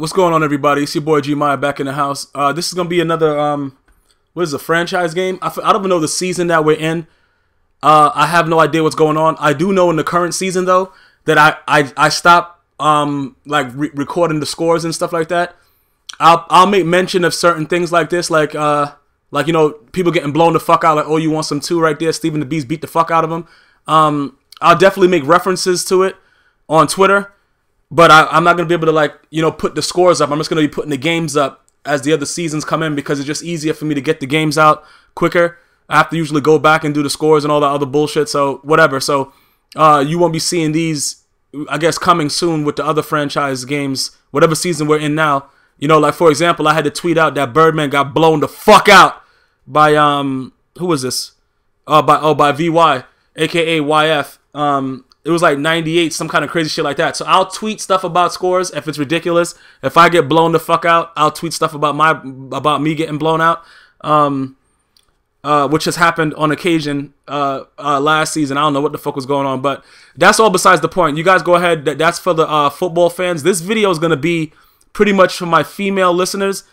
What's going on, everybody? It's your boy Gmia back in the house. This is gonna be another what is it, a franchise game? I don't even know the season that we're in. I have no idea what's going on. I do know in the current season though that I stopped recording the scores and stuff like that. I'll make mention of certain things like this, like you know, people getting blown the fuck out, like, oh, you want some too right there, Stephen the Beast beat the fuck out of him. I'll definitely make references to it on Twitter. But I'm not going to be able to, like, you know, put the scores up. I'm just going to be putting the games up as the other seasons come in because it's just easier for me to get the games out quicker. I have to usually go back and do the scores and all that other bullshit, so whatever. So you won't be seeing these, I guess, coming soon with the other franchise games, whatever season we're in now. You know, like, for example, I had to tweet out that Birdman got blown the fuck out by, who was this? By VY, a.k.a. YF. It was like 98, some kind of crazy shit like that. So I'll tweet stuff about scores if it's ridiculous. If I get blown the fuck out, I'll tweet stuff about me getting blown out, which has happened on occasion last season. I don't know what the fuck was going on, but that's all besides the point. You guys go ahead. That's for the football fans. This video is going to be pretty much for my female listeners.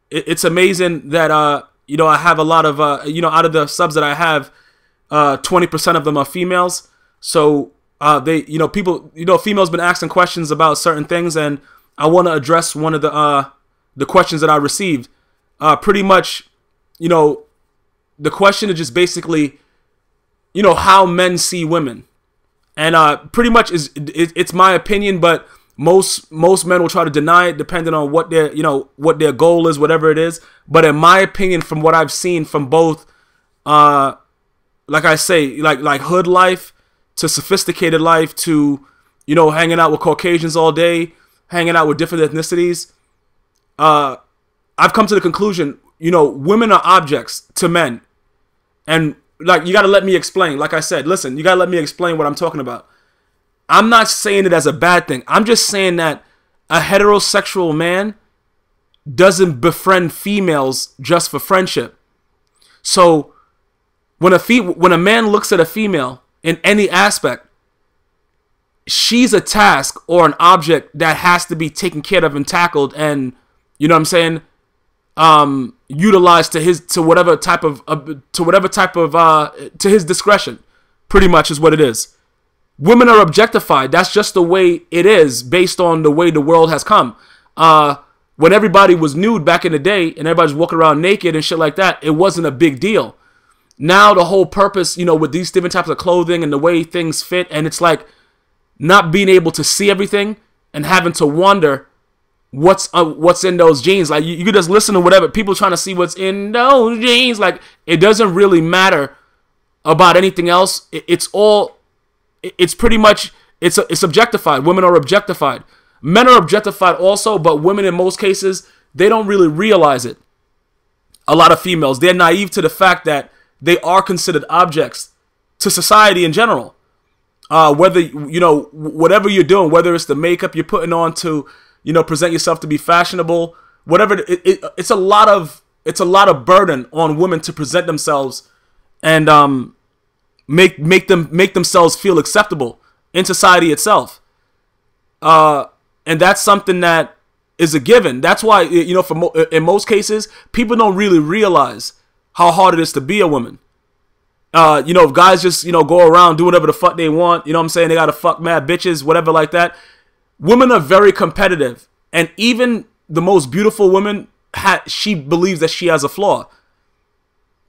It's amazing that, you know, I have a lot of, you know, out of the subs that I have, 20% of them are females. So they, you know, people, you know, females been asking questions about certain things, and I want to address one of the questions that I received. Pretty much, you know, the question is just basically, you know, how men see women, and pretty much it's my opinion, but most men will try to deny it depending on what their, you know, what their goal is, whatever it is. But in my opinion, from what I've seen from both, like I say, like hood life to sophisticated life to, you know, hanging out with Caucasians all day, hanging out with different ethnicities, I've come to the conclusion, you know, women are objects to men. And, like, you got to let me explain. Like I said, listen, you got to let me explain what I'm talking about. I'm not saying it as a bad thing. I'm just saying that a heterosexual man doesn't befriend females just for friendship. So when a man looks at a female in any aspect, she's a task or an object that has to be taken care of and tackled, and, you know what I'm saying, utilized to his discretion. Pretty much is what it is. Women are objectified. That's just the way it is, based on the way the world has come. When everybody was nude back in the day and everybody's walking around naked and shit like that, it wasn't a big deal. Now the whole purpose, you know, with these different types of clothing and the way things fit, and it's like not being able to see everything and having to wonder what's in those jeans. Like, you could just listen to whatever people trying to see what's in those jeans. Like, it doesn't really matter about anything else. It's pretty much it's objectified. Women are objectified. Men are objectified also, but women in most cases, they don't really realize it. A lot of females, they're naive to the fact that they are considered objects to society in general. Whether, you know, whatever you're doing, whether it's the makeup you're putting on to, you know, present yourself to be fashionable, whatever, it's a lot of burden on women to present themselves and make themselves feel acceptable in society itself. And that's something that is a given. That's why, you know, in most cases, people don't really realize how hard it is to be a woman. You know, if guys just, you know, go around doing whatever the fuck they want, you know what I'm saying? They gotta fuck mad bitches, whatever like that. Women are very competitive. And even the most beautiful woman, she believes that she has a flaw.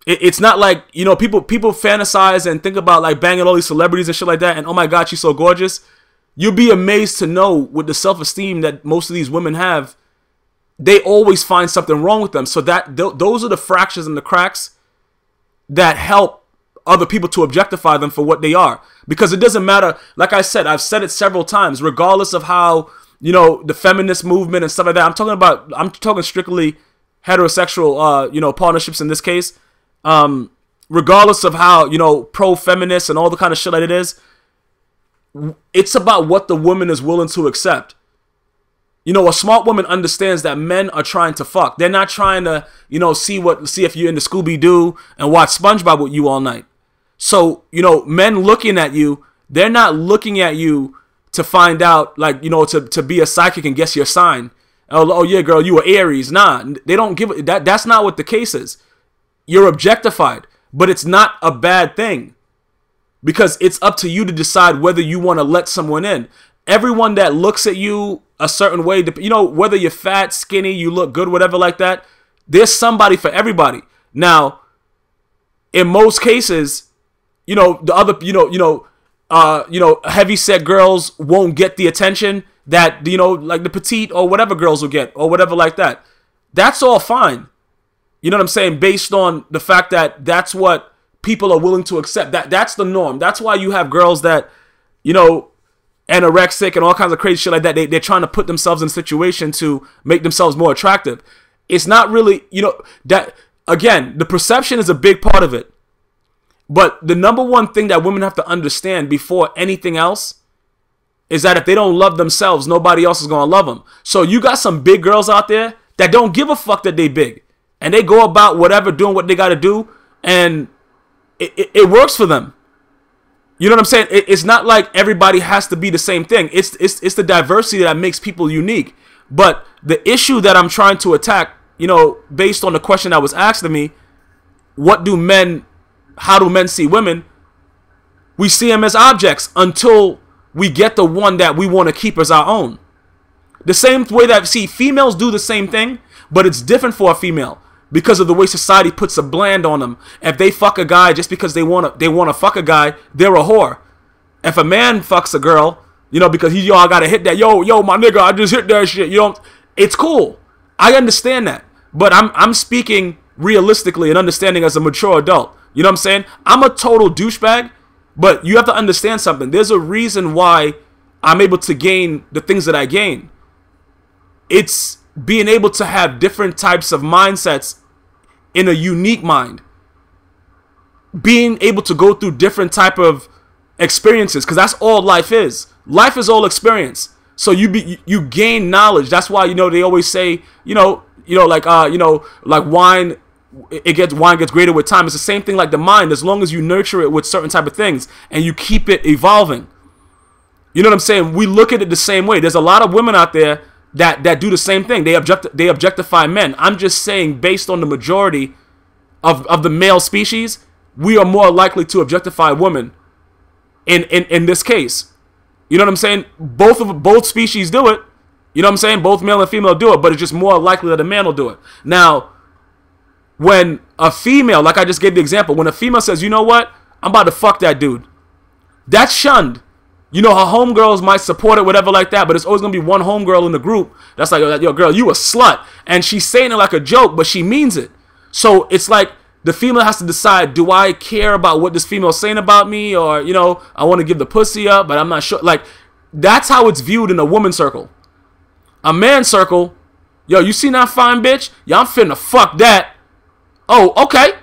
It's not like, you know, people fantasize and think about, like, banging all these celebrities and shit like that, and oh my god, she's so gorgeous. You'll be amazed to know, with the self-esteem that most of these women have, they always find something wrong with them. So that those are the fractures and the cracks that help other people to objectify them for what they are. Because it doesn't matter, like I said, I've said it several times, regardless of how, you know, the feminist movement and stuff like that. I'm talking strictly heterosexual, you know, partnerships in this case. Regardless of how, you know, pro-feminist and all the kind of shit that it is, it's about what the woman is willing to accept. You know, a smart woman understands that men are trying to fuck. They're not trying to, you know, see if you're into Scooby-Doo and watch SpongeBob with you all night. So, you know, men looking at you, they're not looking at you to find out, like, you know, to be a psychic and guess your sign. Oh yeah, girl, you were Aries. Nah, they don't give it. That's not what the case is. You're objectified, but it's not a bad thing, because it's up to you to decide whether you want to let someone in. Everyone that looks at you a certain way, you know, whether you're fat, skinny, you look good, whatever like that, there's somebody for everybody. Now, in most cases, you know, the other, heavy set girls won't get the attention that, you know, like the petite or whatever girls will get, or whatever like that. That's all fine. You know what I'm saying? Based on the fact that that's what people are willing to accept. That's the norm. That's why you have girls that, you know, anorexic and all kinds of crazy shit like that. They're trying to put themselves in a situation to make themselves more attractive. It's not really, you know, that, again, the perception is a big part of it. But the number one thing that women have to understand before anything else is that if they don't love themselves, nobody else is going to love them. So you got some big girls out there that don't give a fuck that they big. And they go about whatever, doing what they got to do. And it works for them. You know what I'm saying? It's not like everybody has to be the same thing. It's the diversity that makes people unique. But the issue that I'm trying to attack, you know, based on the question that was asked of me, how do men see women? We see them as objects until we get the one that we want to keep as our own. The same way that, see, females do the same thing, but it's different for a female because of the way society puts a bland on them. If they fuck a guy just because they want to fuck a guy, they're a whore. If a man fucks a girl, you know, because I gotta hit that, yo, my nigga, I just hit that shit. You know, it's cool. I understand that, but I'm speaking realistically and understanding as a mature adult. You know what I'm saying? I'm a total douchebag, but you have to understand something. There's a reason why I'm able to gain the things that I gain. It's being able to have different types of mindsets in a unique mind. Being able to go through different type of experiences, because that's all life is. Life is all experience. So you gain knowledge. That's why, you know, they always say, like wine. Wine gets greater with time. It's the same thing like the mind. As long as you nurture it with certain type of things and you keep it evolving. You know what I'm saying? We look at it the same way. There's a lot of women out there that do the same thing. They objectify men. I'm just saying, based on the majority of the male species, we are more likely to objectify women in this case. You know what I'm saying? Both species do it. You know what I'm saying? Both male and female do it, but it's just more likely that a man will do it. Now, when a female, like I just gave the example, when a female says, you know what, I'm about to fuck that dude, that's shunned. You know, her homegirls might support it, whatever like that, but it's always going to be one homegirl in the group that's like, yo, girl, you a slut. And she's saying it like a joke, but she means it. So it's like the female has to decide, do I care about what this female's saying about me? Or, you know, I want to give the pussy up, but I'm not sure. Like, that's how it's viewed in a woman's circle. A man's circle, yo, you seen that fine bitch? Yo, I'm finna fuck that. Oh, okay.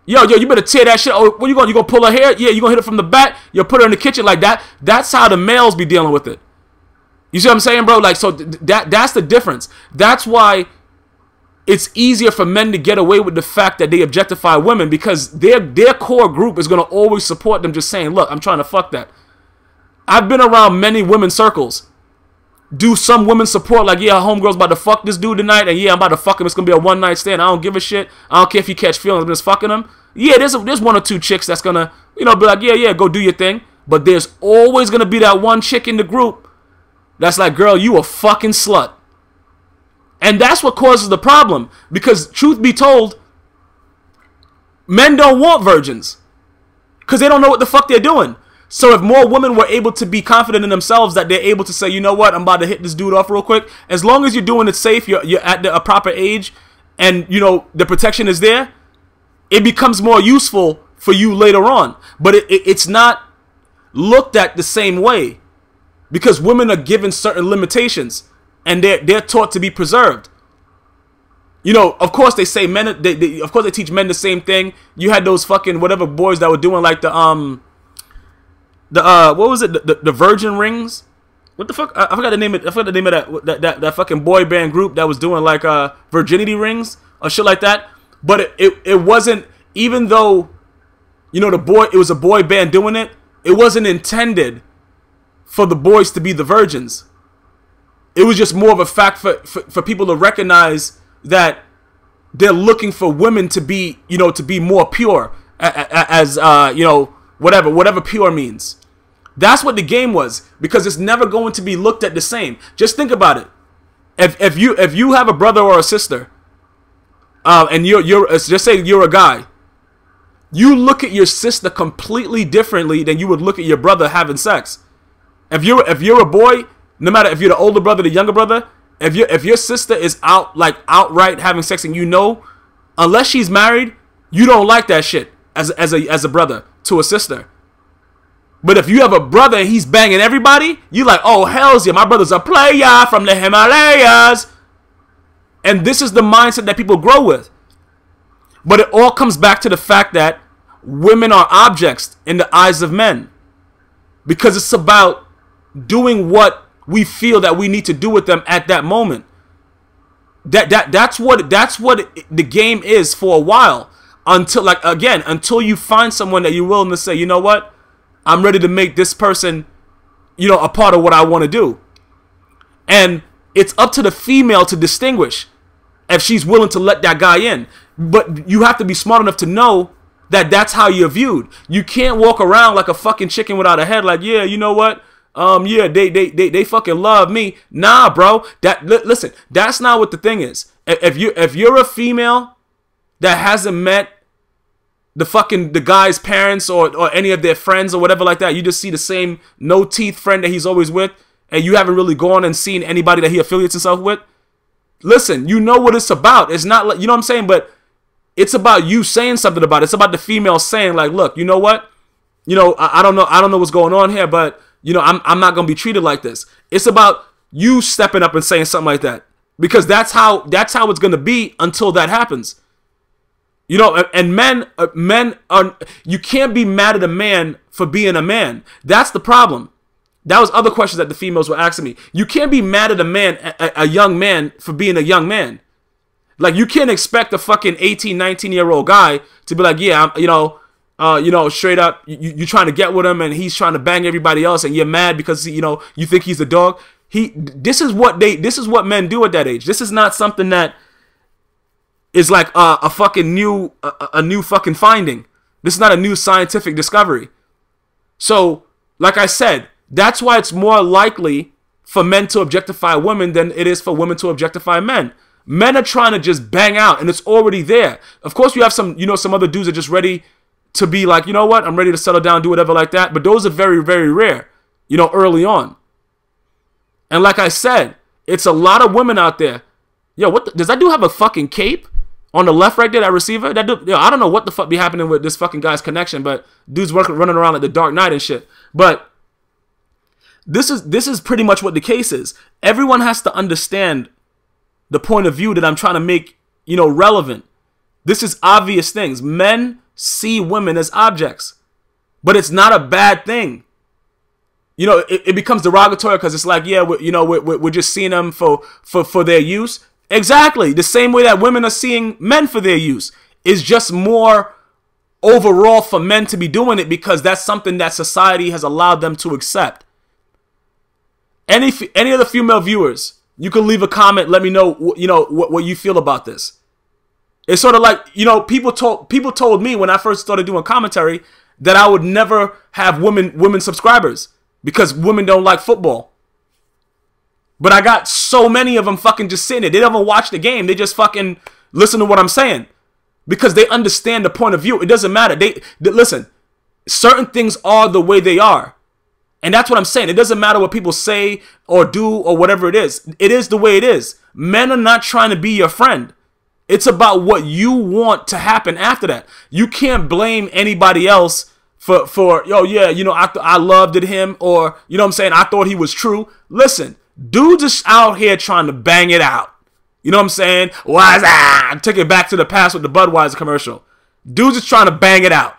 Yo, you better tear that shit. Oh, where you going? You gonna pull her hair? Yeah, you gonna hit it from the back? You put her in the kitchen like that? That's how the males be dealing with it. You see what I'm saying, bro? Like, so that's the difference. That's why it's easier for men to get away with the fact that they objectify women, because their core group is gonna always support them just saying, look, I'm trying to fuck that. I've been around many women's circles. Do some women support, like, yeah, homegirl's about to fuck this dude tonight, and yeah, I'm about to fuck him, it's gonna be a one night stand, I don't give a shit, I don't care if you catch feelings, I'm just fucking him. Yeah, there's one or two chicks that's gonna, you know, be like, yeah, go do your thing. But there's always gonna be that one chick in the group that's like, girl, you a fucking slut. And that's what causes the problem, because truth be told, men don't want virgins, because they don't know what the fuck they're doing. So if more women were able to be confident in themselves that they're able to say, you know what, I'm about to hit this dude off real quick. As long as you're doing it safe, you're at a proper age, and, you know, the protection is there, it becomes more useful for you later on. But it's not looked at the same way, because women are given certain limitations, and they're taught to be preserved. You know, of course they say men, of course they teach men the same thing. You had those fucking whatever boys that were doing like the what was it? The virgin rings? What the fuck? I forgot the name of that fucking boy band group that was doing like virginity rings or shit like that. But it wasn't, even though, you know, it was a boy band doing it, it wasn't intended for the boys to be the virgins. It was just more of a fact for people to recognize that they're looking for women to be, you know, to be more pure, as you know, whatever pure means. That's what the game was, because it's never going to be looked at the same. Just think about it. If you have a brother or a sister, and you're just say you're a guy, you look at your sister completely differently than you would look at your brother having sex. If you're a boy, no matter if you're the older brother, the younger brother, if your sister is outright having sex, and you know, unless she's married, you don't like that shit as a brother to a sister. But if you have a brother and he's banging everybody, you like, oh, hell's yeah, my brother's a player from the Himalayas. And this is the mindset that people grow with. But it all comes back to the fact that women are objects in the eyes of men. Because it's about doing what we feel that we need to do with them at that moment. That's what the game is for a while. Until you find someone that you're willing to say, you know what? I'm ready to make this person, you know, a part of what I want to do. And it's up to the female to distinguish if she's willing to let that guy in. But you have to be smart enough to know that that's how you're viewed. You can't walk around like a fucking chicken without a head, like, yeah, you know what? Yeah, they fucking love me. Nah, bro. Listen, that's not what the thing is. If you're a female that hasn't met the guy's parents or any of their friends or whatever like that, you just see the same no teeth friend that he's always with, and you haven't really gone and seen anybody that he affiliates himself with. Listen, you know what it's about. It's not like, you know what I'm saying, but it's about you saying something about it. It's about the female saying, like, look, you know what? You know, I don't know what's going on here, but you know, I'm not gonna be treated like this. It's about you stepping up and saying something like that, because that's how it's gonna be until that happens. You know, and men are, you can't be mad at a man for being a man. That's the problem. That was other questions that the females were asking me. You can't be mad at a man, a young man, for being a young man. Like, you can't expect a fucking 18, 19-year-old guy to be like, yeah, straight up, you trying to get with him and he's trying to bang everybody else and you're mad because, you know, you think he's a dog. This is what men do at that age. This is not something that is like a new fucking finding. This is not a new scientific discovery. So, like I said, that's why it's more likely for men to objectify women than it is for women to objectify men. Men are trying to just bang out, and it's already there. Of course, you have some other dudes that are just ready to be like, you know what, I'm ready to settle down, do whatever like that. But those are very, very rare, you know, early on. And like I said, it's a lot of women out there. Yo, does that dude have a fucking cape on the left right there, that receiver? That dude, yo, I don't know what the fuck be happening with this fucking guy's connection, but dude's running around like the Dark Knight and shit. But this is pretty much what the case is. Everyone has to understand the point of view that I'm trying to make, you know, relevant. This is obvious things. Men see women as objects, but it's not a bad thing. You know, it becomes derogatory because it's like, yeah, we're just seeing them for their use. Exactly. The same way that women are seeing men for their use. Is just more overall for men to be doing it because that's something that society has allowed them to accept. Any of the female viewers, you can leave a comment. Let me know, you know, what you feel about this. It's sort of like, you know, people told me when I first started doing commentary that I would never have women subscribers because women don't like football. But I got so many of them fucking just sitting there. They don't even watch the game. They just fucking listen to what I'm saying because they understand the point of view. It doesn't matter. They listen. Certain things are the way they are. And that's what I'm saying. It doesn't matter what people say or do or whatever it is. It is the way it is. Men are not trying to be your friend. It's about what you want to happen after that. You can't blame anybody else for yo, yeah, you know, I loved him, or, you know what I'm saying, I thought he was true. Listen, dudes just out here trying to bang it out. You know what I'm saying? Why's that? Take it back to the past with the Budweiser commercial. Dudes just trying to bang it out.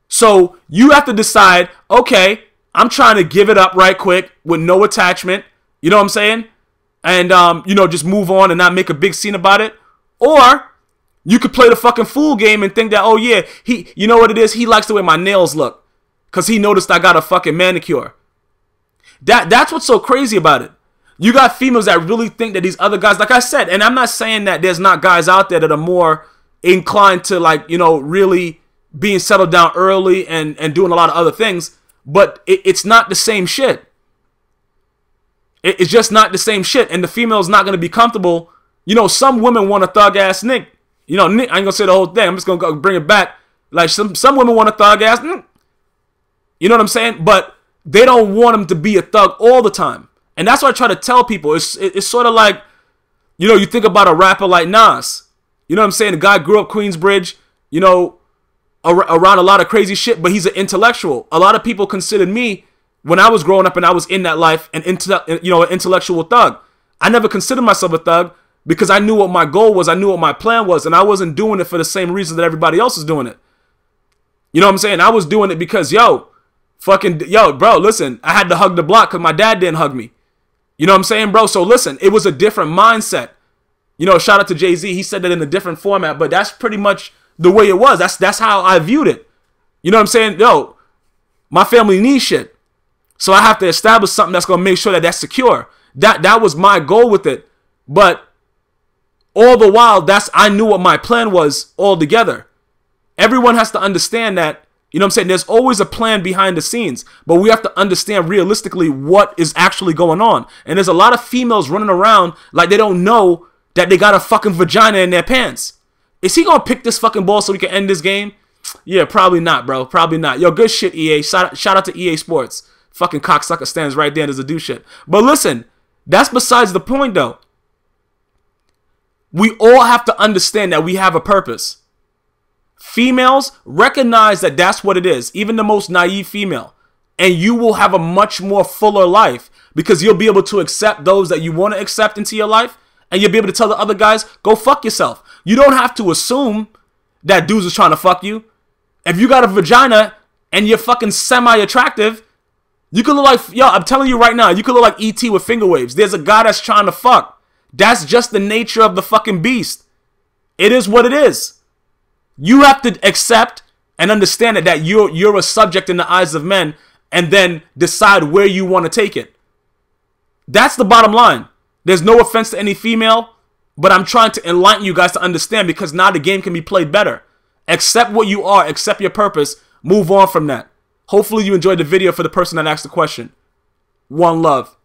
So you have to decide, okay, I'm trying to give it up right quick with no attachment. You know what I'm saying? And, you know, just move on and not make a big scene about it. Or you could play the fucking fool game and think that, oh yeah, you know what it is? He likes the way my nails look because he noticed I got a fucking manicure. That's what's so crazy about it. You got females that really think that these other guys, like I said, and I'm not saying that there's not guys out there that are more inclined to, like, you know, really being settled down early and doing a lot of other things, but it's not the same shit. It's just not the same shit, and the female's not going to be comfortable. You know, some women want a thug-ass Nick. You know, Nick, I ain't going to say the whole thing. I'm just going to bring it back. Like, some women want a thug-ass Nick. You know what I'm saying? But they don't want him to be a thug all the time. And that's what I try to tell people. It's sort of like, you know, you think about a rapper like Nas. You know what I'm saying? The guy grew up Queensbridge, you know, around a lot of crazy shit, but he's an intellectual. A lot of people considered me, when I was growing up and I was in that life, an intellectual thug. I never considered myself a thug because I knew what my goal was. I knew what my plan was, and I wasn't doing it for the same reason that everybody else is doing it. You know what I'm saying? I was doing it because, yo, bro, listen, I had to hug the block because my dad didn't hug me. You know what I'm saying, bro? So listen, it was a different mindset. You know, shout out to Jay-Z. He said that in a different format, but that's pretty much the way it was. That's how I viewed it. You know what I'm saying? Yo, my family needs shit. So I have to establish something that's going to make sure that that's secure. That was my goal with it. But all the while, I knew what my plan was altogether. Everyone has to understand that, you know what I'm saying, there's always a plan behind the scenes. But we have to understand realistically what is actually going on. And there's a lot of females running around like they don't know that they got a fucking vagina in their pants. Is he going to pick this fucking ball so we can end this game? Yeah, probably not, bro. Probably not. Yo, good shit, EA. Shout out to EA Sports. Fucking cocksucker stands right there and does a do shit. But listen, that's besides the point, though. We all have to understand that we have a purpose. Females, recognize that that's what it is. Even the most naive female. And you will have a much more fuller life because you'll be able to accept those that you want to accept into your life. And you'll be able to tell the other guys, go fuck yourself. You don't have to assume that dudes is trying to fuck you. If you got a vagina and you're fucking semi-attractive, you could look like, yo, I'm telling you right now, you could look like E.T. with finger waves. There's a guy that's trying to fuck. That's just the nature of the fucking beast. It is what it is. You have to accept and understand that you're a subject in the eyes of men and then decide where you want to take it. That's the bottom line. There's no offense to any female, but I'm trying to enlighten you guys to understand because now the game can be played better. Accept what you are, accept your purpose, move on from that. Hopefully you enjoyed the video for the person that asked the question. One love.